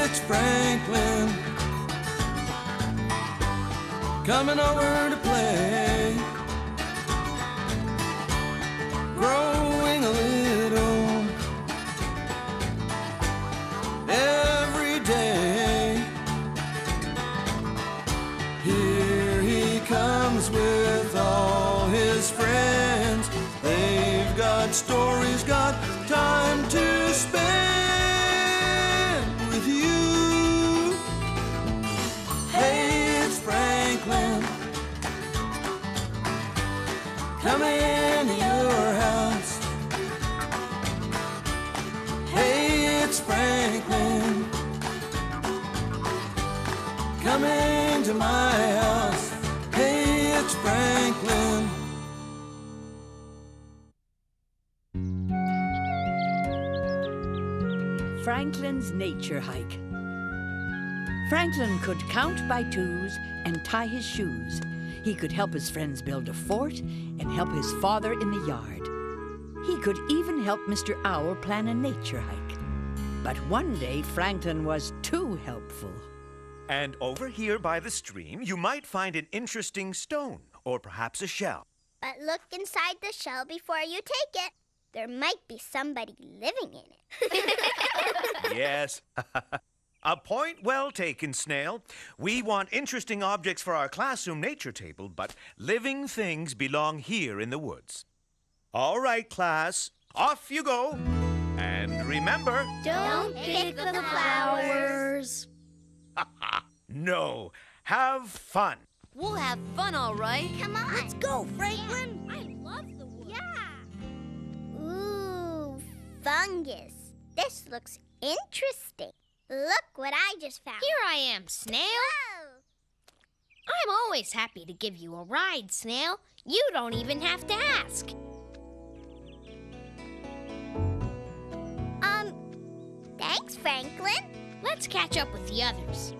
it's Franklin coming over to play, growing a little every day. Here he comes with all his friends. They've got stories, got time to spend with you. Hey, it's Franklin coming to your house. Hey, it's Franklin coming to my house. Hey, it's Franklin. Franklin's nature hike. Franklin could count by twos and tie his shoes. He could help his friends build a fort and help his father in the yard. He could even help Mr. Owl plan a nature hike. But one day, Franklin was too helpful. And over here by the stream, you might find an interesting stone, or perhaps a shell. But look inside the shell before you take it. There might be somebody living in it. Yes. A point well taken, Snail. We want interesting objects for our classroom nature table, but living things belong here in the woods. All right, class, off you go. And remember... Don't pick the flowers. No, have fun. We'll have fun, all right. Come on. Let's go, Franklin. I love the woods. Yeah. Ooh, fungus. This looks interesting. Look what I just found. Here I am, Snail. Whoa. I'm always happy to give you a ride, Snail. You don't even have to ask. Thanks, Franklin. Let's catch up with the others.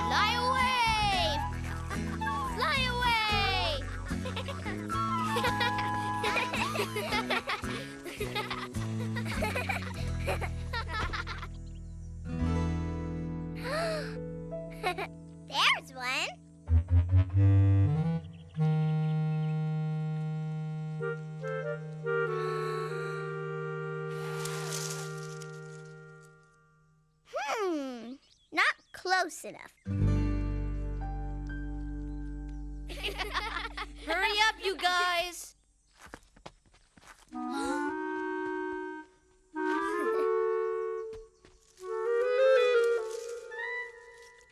Fly away! Fly away! There's one. Not close enough. Hurry up, you guys.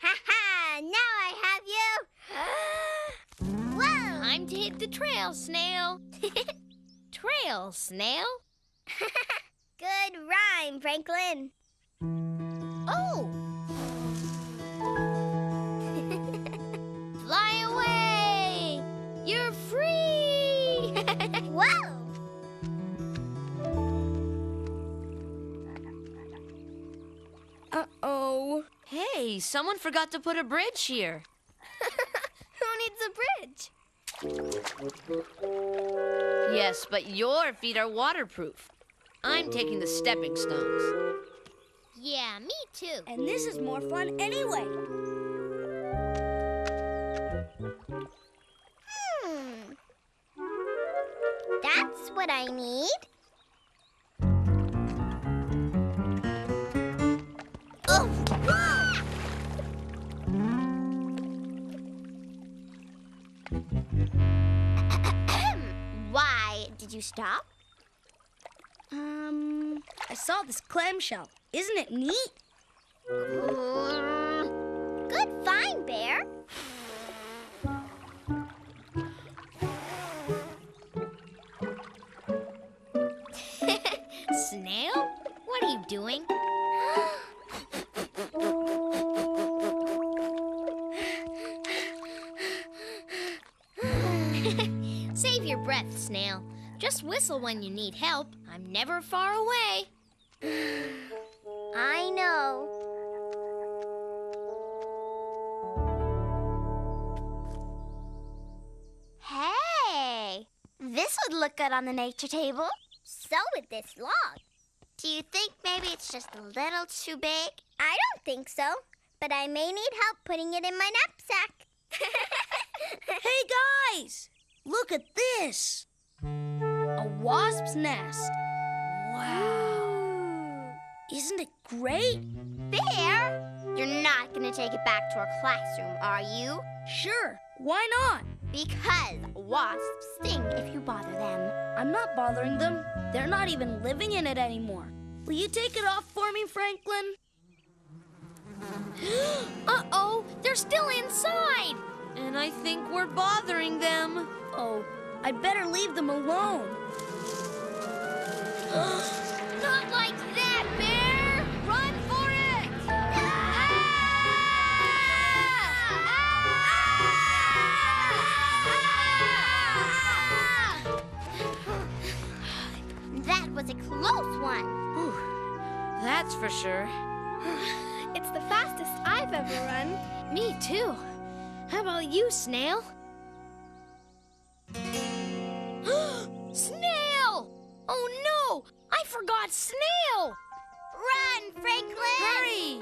Ha-ha! Now I have you. Whoa! Time to hit the trail, Snail. Trail, Snail. Good rhyme, Franklin. Oh! Fly away! You're free! Whoa! Uh-oh. Hey, someone forgot to put a bridge here. Who needs a bridge? Yes, but your feet are waterproof. I'm taking the stepping stones. Yeah, me too. And this is more fun anyway. That's what I need. Oh! Why did you stop? I saw this clamshell. Isn't it neat? Good find, Bear. Snail? What are you doing? Save your breath, Snail. Just whistle when you need help. I'm never far away. I know. Hey, this would look good on the nature table. So would this log. Do you think maybe it's just a little too big? I don't think so, but I may need help putting it in my knapsack. Hey, guys! Look at this! A wasp's nest. Wow! Isn't it great? Bear, you're not going to take it back to our classroom, are you? Sure, why not? Because wasps sting if you bother them. I'm not bothering them. They're not even living in it anymore. Will you take it off for me, Franklin? Uh-oh, they're still inside. And I think we're bothering them. Oh, I'd better leave them alone. Not like that, Bear! Run for it! That was a close one. Whew, that's for sure. It's the fastest I've ever run. Me too. How about you, Snail? Snail! Oh no! I forgot Snail! Run, Franklin! Hurry!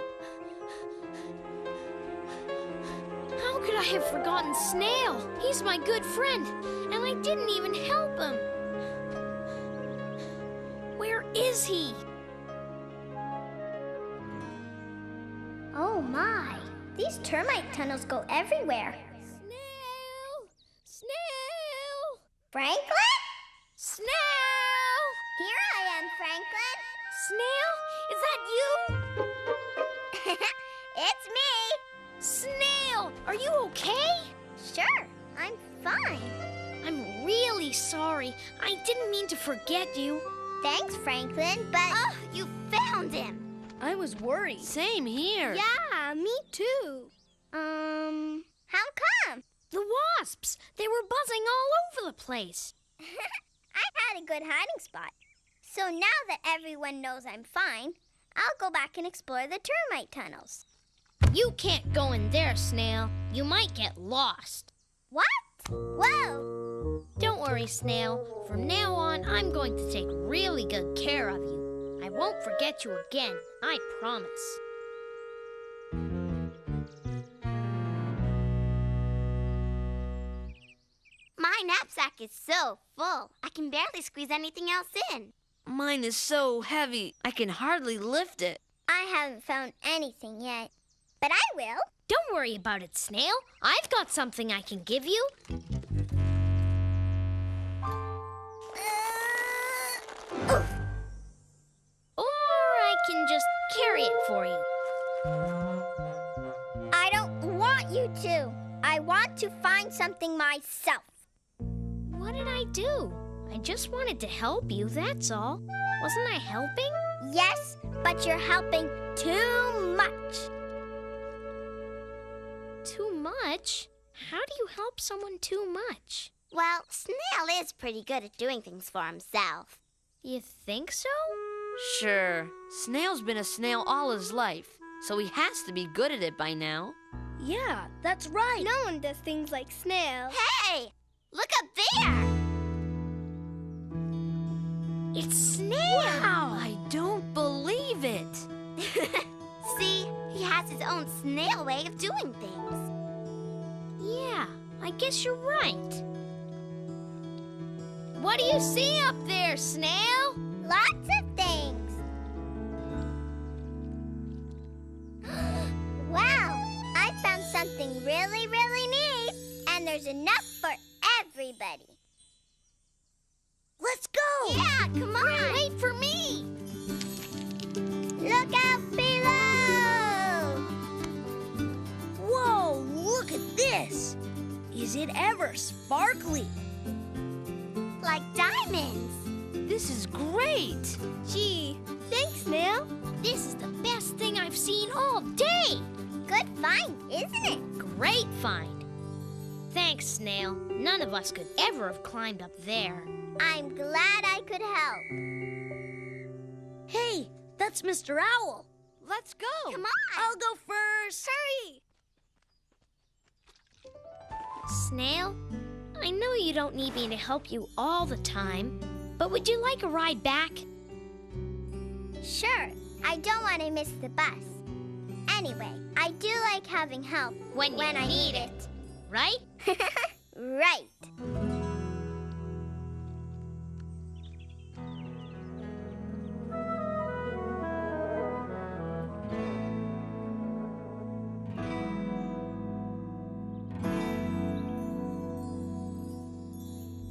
How could I have forgotten Snail? He's my good friend, and I didn't even help him. Where is he? Oh my, these termite tunnels go everywhere. Snail! Snail! Franklin? Snail! Here I am, Franklin. Snail? Is that you? It's me. Snail! Are you okay? Sure, I'm fine. I'm really sorry. I didn't mean to forget you. Thanks, Franklin, but... Oh, you found him. I was worried. Same here. Yeah, me too. How come? The wasps. They were buzzing all over the place. I had a good hiding spot. So now that everyone knows I'm fine, I'll go back and explore the termite tunnels. You can't go in there, Snail. You might get lost. What? Whoa! Don't worry, Snail. From now on, I'm going to take really good care of you. I won't forget you again, I promise. My knapsack is so full, I can barely squeeze anything else in. Mine is so heavy, I can hardly lift it. I haven't found anything yet, but I will. Don't worry about it, Snail. I've got something I can give you. Or I can just carry it for you. I don't want you to. I want to find something myself. What did I do? I just wanted to help you, that's all. Wasn't I helping? Yes, but you're helping too much. Too much? How do you help someone too much? Well, Snail is pretty good at doing things for himself. You think so? Sure, Snail's been a snail all his life, so he has to be good at it by now. Yeah, that's right. No one does things like Snail. Hey, look up there. It's Snail! Wow, I don't believe it. See, he has his own snail way of doing things. Yeah, I guess you're right. What do you see up there, Snail? Lots of things. Wow, I found something really, really neat. And there's enough for everybody. Let's go! Yeah, come on. Wait for me! Look out below. Whoa, look at this! Is it ever sparkly? Like diamonds. This is great. Gee, thanks, Snail. This is the best thing I've seen all day. Good find, isn't it? Great find. Thanks, Snail. None of us could ever have climbed up there. I'm glad I could help. Hey, That's Mr. Owl. Let's go. Come on. I'll go first. Hurry. Snail, I know you don't need me to help you all the time, but would you like a ride back? Sure. I don't want to miss the bus. Anyway, I do like having help When I need it. Right? Right.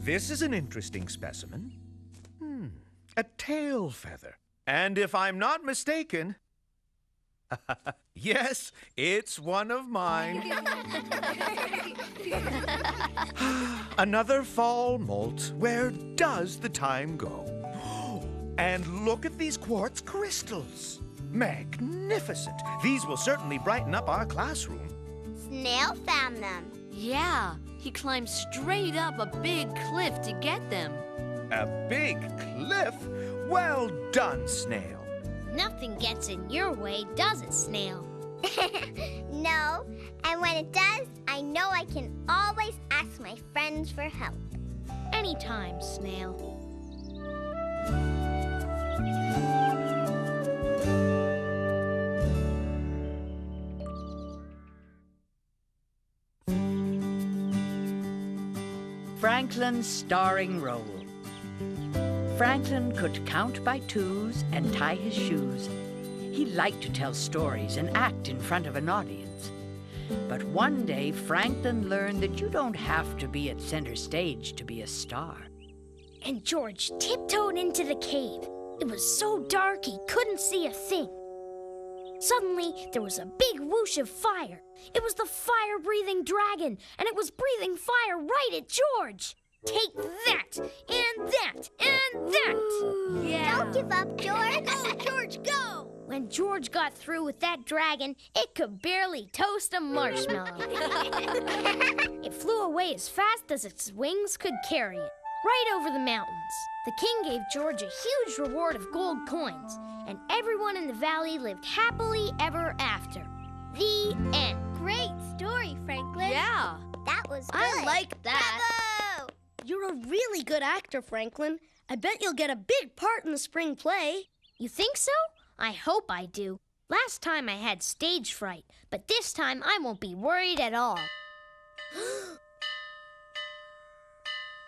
This is an interesting specimen. A tail feather. And if I'm not mistaken, yes, it's one of mine. Another fall molt. Where does the time go? And look at these quartz crystals. Magnificent. These will certainly brighten up our classroom. Snail found them. Yeah, he climbed straight up a big cliff to get them. A big cliff? Well done, Snail. Nothing gets in your way, does it, Snail? No, and when it does, I know I can always ask my friends for help. Anytime, Snail. Franklin's starring role. Franklin could count by twos and tie his shoes. He liked to tell stories and act in front of an audience. But one day, Franklin learned that you don't have to be at center stage to be a star. And George tiptoed into the cave. It was so dark he couldn't see a thing. Suddenly, there was a big whoosh of fire. It was the fire-breathing dragon, and it was breathing fire right at George. Take that, and that, and that! Yeah. Don't give up, George. Go, George, go! When George got through with that dragon, it could barely toast a marshmallow. It flew away as fast as its wings could carry it, right over the mountains. The king gave George a huge reward of gold coins, and everyone in the valley lived happily ever after. The end. Great story, Franklin. Yeah. That was good. I like that. Bravo! You're a really good actor, Franklin. I bet you'll get a big part in the spring play. You think so? I hope I do. Last time I had stage fright, but this time I won't be worried at all.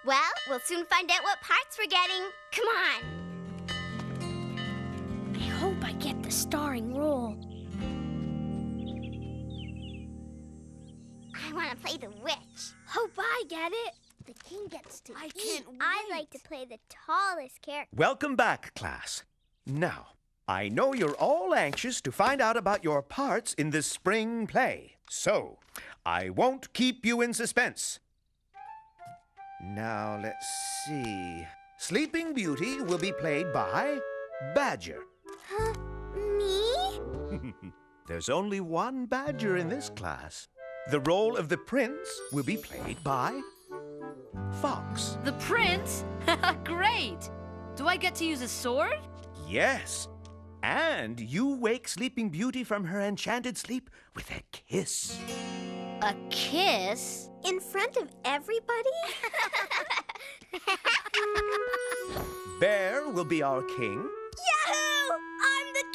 Well, we'll soon find out what parts we're getting. Come on. I hope I get the starring role. I want to play the witch. Hope I get it. The king gets to I eat. can't I wait. like to play the tallest character. Welcome back, class. Now, I know you're all anxious to find out about your parts in this spring play, so I won't keep you in suspense. Now, let's see. Sleeping Beauty will be played by Badger. Huh? Me? There's only one Badger in this class. The role of the Prince will be played by Fox. The prince? Great! Do I get to use a sword? Yes. And you wake Sleeping Beauty from her enchanted sleep with a kiss. A kiss? In front of everybody? Bear will be our king. Yahoo! I'm the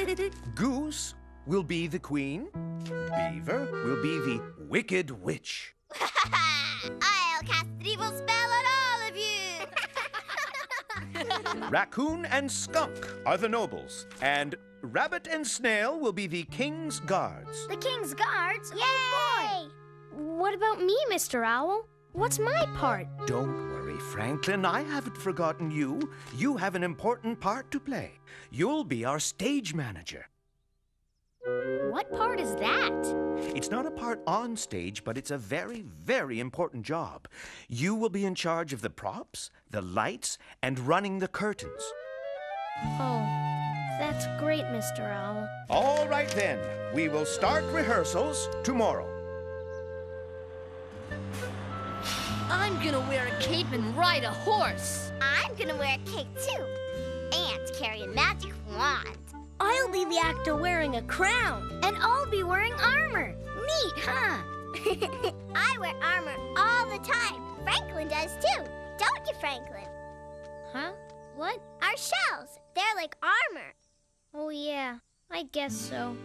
king! Goose will be the queen. Beaver will be the wicked witch. I'll cast an evil spell on all of you. Raccoon and skunk are the nobles. And rabbit and snail will be the king's guards. The king's guards? Yay! What about me, Mr. Owl? What's my part? Don't worry, Franklin. I haven't forgotten you. You have an important part to play. You'll be our stage manager. What part is that? It's not a part on stage, but it's a very, very important job. You will be in charge of the props, the lights, and running the curtains. Oh, that's great, Mr. Owl. All right then, we will start rehearsals tomorrow. I'm gonna wear a cape and ride a horse. I'm gonna wear a cape too. and carry a magic wand. I'll be the actor wearing a crown. And I'll be wearing armor. Neat, huh? I wear armor all the time. Franklin does too. Don't you, Franklin? Huh? What? Our shells. They're like armor. Oh, yeah. I guess so.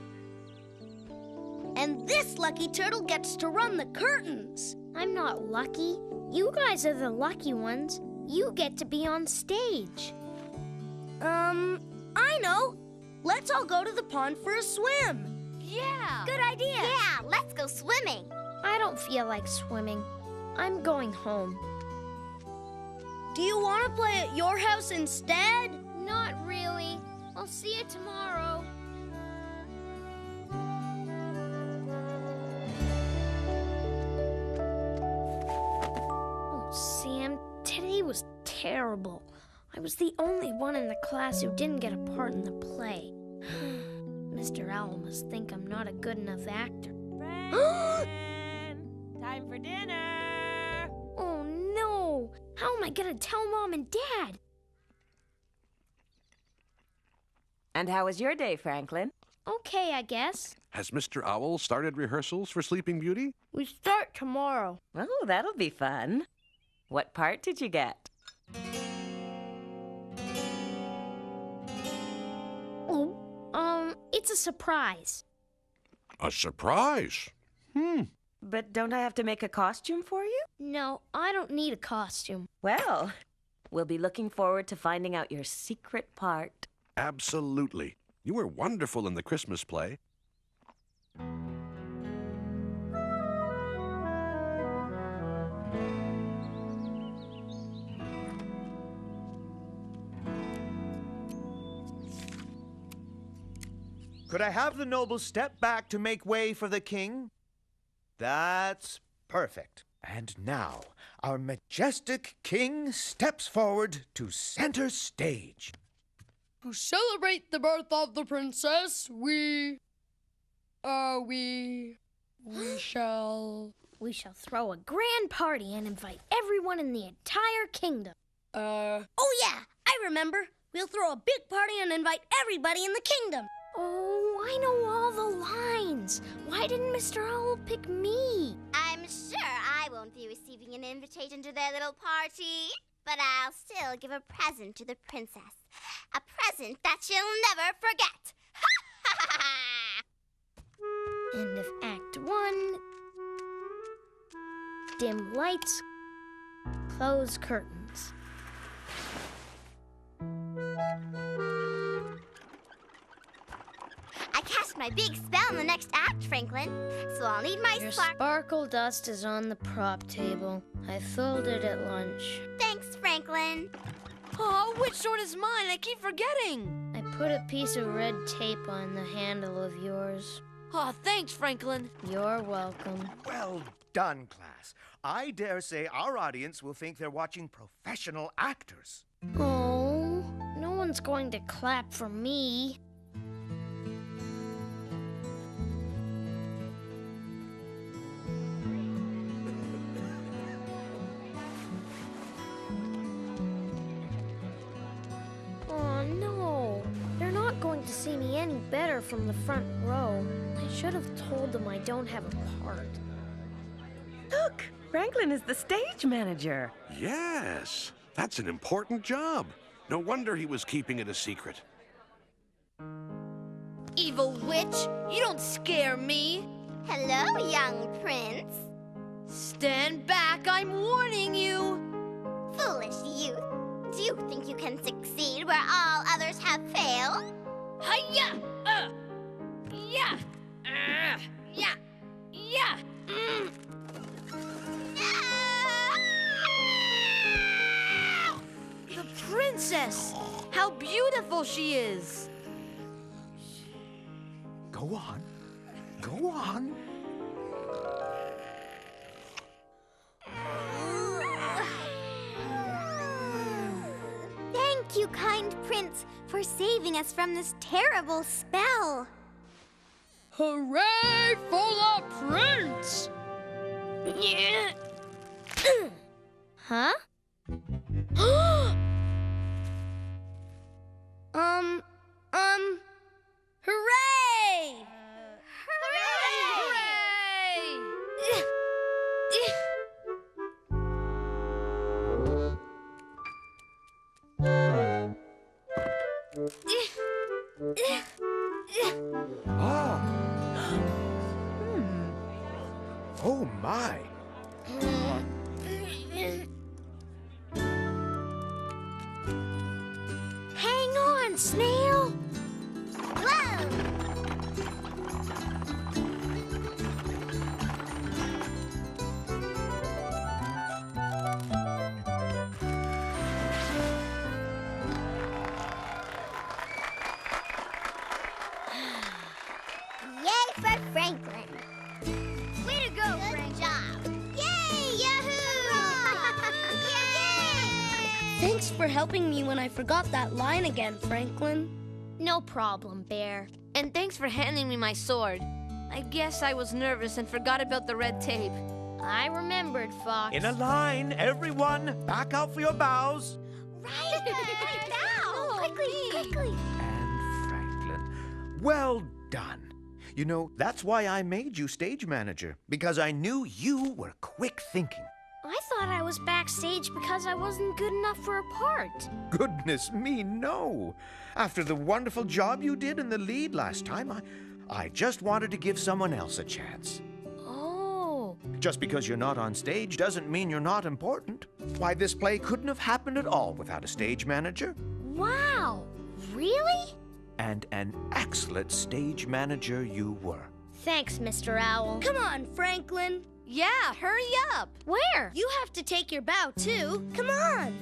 And this lucky turtle gets to run the curtains. I'm not lucky. You guys are the lucky ones. You get to be on stage. I know. Let's all go to the pond for a swim. Yeah. Good idea. Yeah, let's go swimming. I don't feel like swimming. I'm going home. Do you want to play at your house instead? Not really. I'll see you tomorrow. Oh, Sam, today was terrible. I was the only one in the class who didn't get a part in the play. Mr. Owl must think I'm not a good enough actor. Time for dinner. Oh, no. How am I going to tell Mom and Dad? And how was your day, Franklin? Okay, I guess. Has Mr. Owl started rehearsals for Sleeping Beauty? We start tomorrow. Oh, that'll be fun. What part did you get? Oh, it's a surprise. A surprise. But don't I have to make a costume for you? No, I don't need a costume. Well, we'll be looking forward to finding out your secret part. Absolutely. You were wonderful in the Christmas play. Could I have the nobles step back to make way for the king? That's perfect. And now, our majestic king steps forward to center stage. To celebrate the birth of the princess, we shall... We shall throw a grand party and invite everyone in the entire kingdom. Oh, yeah, I remember. We'll throw a big party and invite everybody in the kingdom. Oh, I know all the lines. Why didn't Mr. Owl pick me? I'm sure I won't be receiving an invitation to their little party, but I'll still give a present to the princess. A present that she'll never forget. End of Act 1. Dim lights, close curtains. I cast my big spell in the next act, Franklin, so I'll need my Your spark. sparkle dust is on the prop table. I filled it at lunch. Thanks, Franklin. Oh, which sword is mine? I keep forgetting. I put a piece of red tape on the handle of yours. Oh, thanks, Franklin. You're welcome. Well done, class. I dare say our audience will think they're watching professional actors. Oh, no one's going to clap for me. Oh, no. They're not going to see me any better from the front row. I should have told them I don't have a part. Look, Franklin is the stage manager. Yes, that's an important job. No wonder he was keeping it a secret. Evil witch, you don't scare me. Hello, young prince. Stand back, I'm warning you. Foolish youth. Do you think you can succeed where all others have failed? Hiya! Yeah! Yeah! Yeah! The princess! How beautiful she is! Go on. Go on. Thank you, kind prince, for saving us from this terrible spell. Hooray for the prince! Huh? Oh, my. Hang on, Snail. Whoa! Yay for Franklin! Way to go, Frank! Good job! Yay! Yahoo! Yay! Thanks for helping me when I forgot that line again, Franklin. No problem, Bear. And thanks for handing me my sword. I guess I was nervous and forgot about the red tape. I remembered, Fox. In a line, everyone, back out for your bows. Right now! Quickly, quickly! And Franklin, well done. You know, that's why I made you stage manager, because I knew you were quick thinking. I thought I was backstage because I wasn't good enough for a part. Goodness me, no. After the wonderful job you did in the lead last time, I just wanted to give someone else a chance. Oh. Just because you're not on stage doesn't mean you're not important. Why, this play couldn't have happened at all without a stage manager. Wow. Really? And an excellent stage manager you were. Thanks, Mr. Owl. Come on, Franklin. Yeah, hurry up. Where? You have to take your bow, too. Come on.